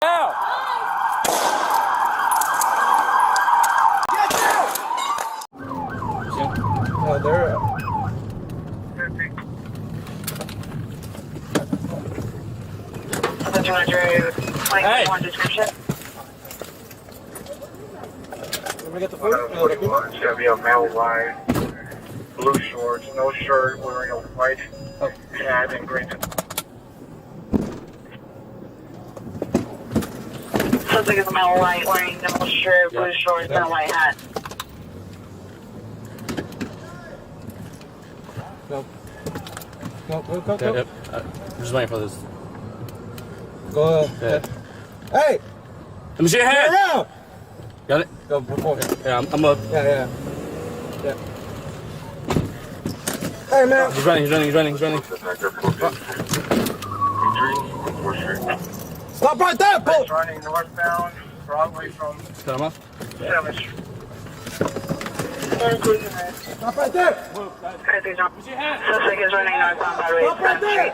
Out! Get down! Oh, they're Hey! description. Let me get the food. Chevy, a male white, blue shorts, no shirt, wearing a white hat and green. Sounds like it's a male white wearing no shirt, blue shorts, and a white hat. Go. Go. Yep. I'm just waiting for this. Go. Hey! Let me see your hand! Around! Got it? Go before. Yeah, I'm up. Yeah. Hey, man. He's running. Stop right there, He's Paul! running northbound, Broadway from Cut him off. 7th Street. Stop right there! Suspect is running northbound Broadway. Stop right there!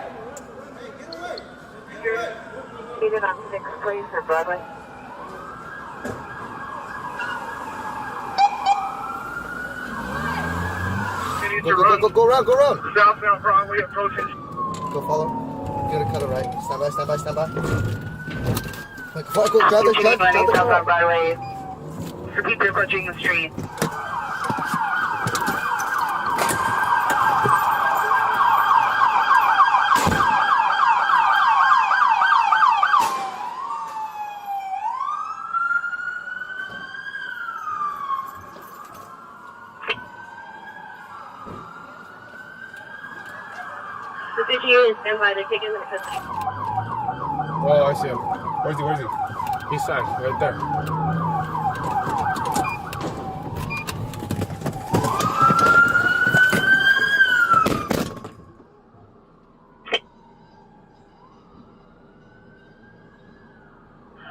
Seated on 6th Place or Broadway. Go around. Southbound Broadway approaching. Go follow. You gotta cut it right. Stand by. Like, go, grab the Running car. southbound Broadway. Repeat approaching the street. The 58 is standby. They're taking them to custody. Oh, I see him. Where's he? East side, right there.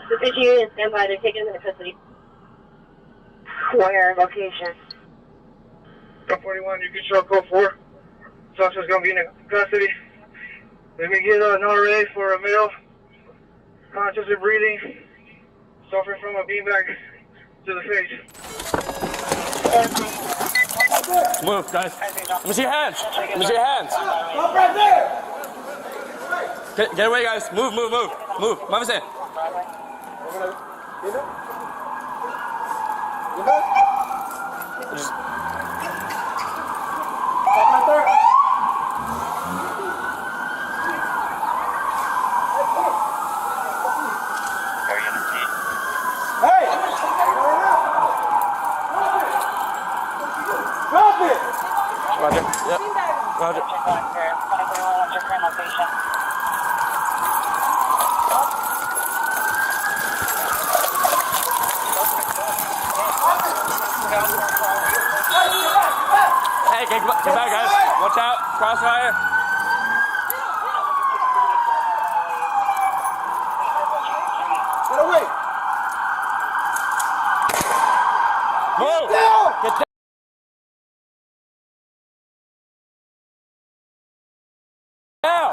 The 58 is standby. They're taking them to custody. Where location? 41, you can show code 4. Suspect's going to be in custody. Let me get an RA for a male. Conscious and breathing. Suffering from a beanbag to the face. Move, guys. Let me see your hands. Stop right there! Get away, guys. Move. Mámese. Hey! Drop it! Roger. Yep. Roger. Hey, get back, guys. Watch out. Crossfire. Get away! Move. Down! Get down. Down.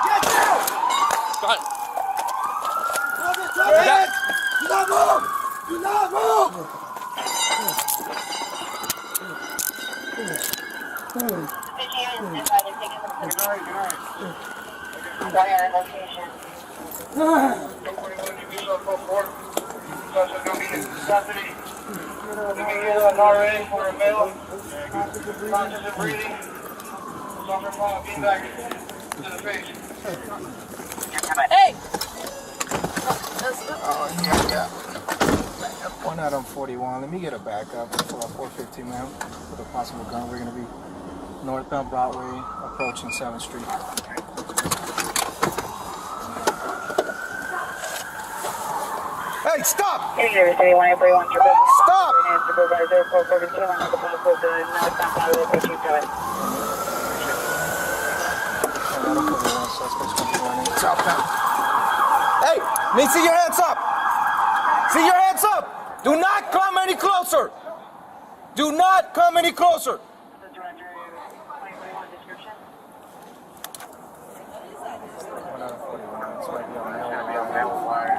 Get down! Got it. Drop it! Do not move! Where location? 41, you can show code 4. Suspect's going to be in custody. Let me get an RA for a male. Conscious and breathing. Suffering from a beanbag to the face. Hey! Yeah. One out on 41. Let me get a backup for a 450, man. With a possible gun. We're going to be northbound Broadway, approaching 7th Street. Hey, stop! Stop! Southbound. Hey, need to see your hands up! See your hands up! Do not come any closer! Do not come any closer! This might be a male wire.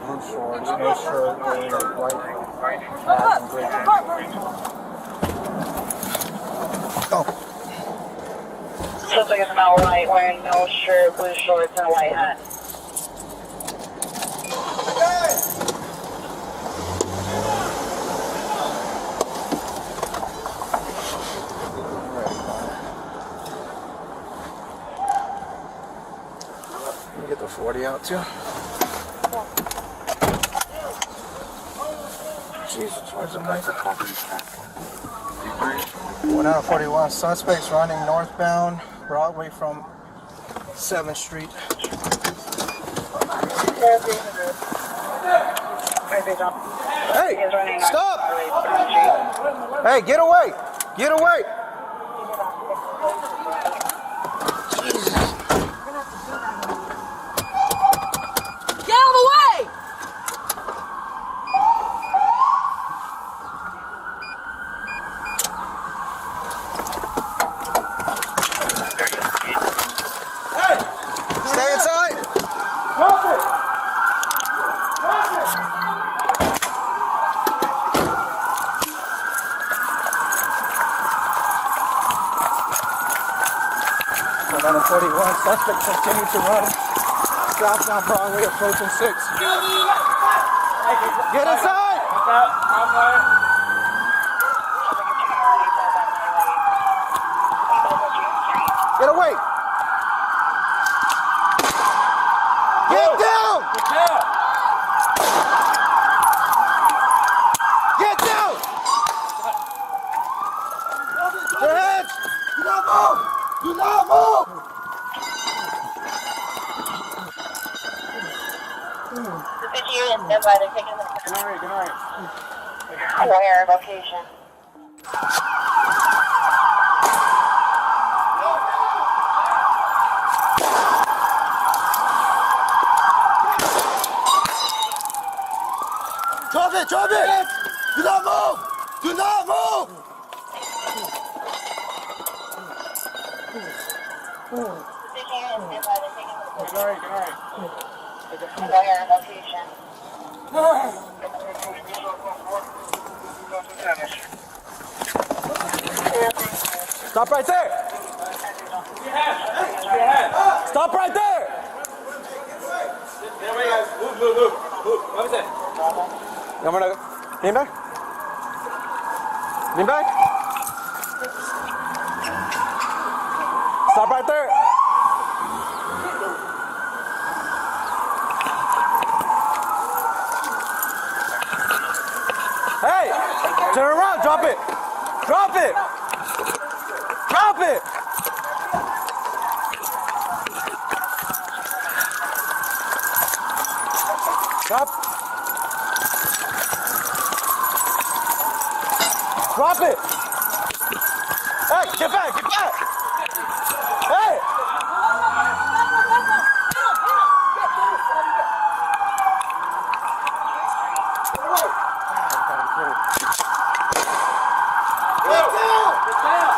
Blue shorts, no shirt, wearing a white hat and gray pants. Go. Looks like it's male white, wearing no shirt, blue shorts, and a white hat. Let me get the 40 out too. Jesus, where's the knife? 1 out of 41. Suspects running northbound Broadway from 7th Street. Hey, stop! Hey, get away! Get away! Get out of the way! Hey! Stay inside! Drop it! Drop it! 41 suspect continued to run southbound Broadway approaching 6. Get inside! Get away! Get down! Get down! Your hands! Do not move! Do not move! Good night. Where location? Drop it! Drop it! Do not move! Do not move! Good night. Where location? Stop right there! Stop right there! Move. What is it? Beanbag? Beanbag? Stop right there! Hey! Turn around, drop it! Drop it! Drop it! Drop! Drop it! Hey, get back! Get back! Hey! Get down!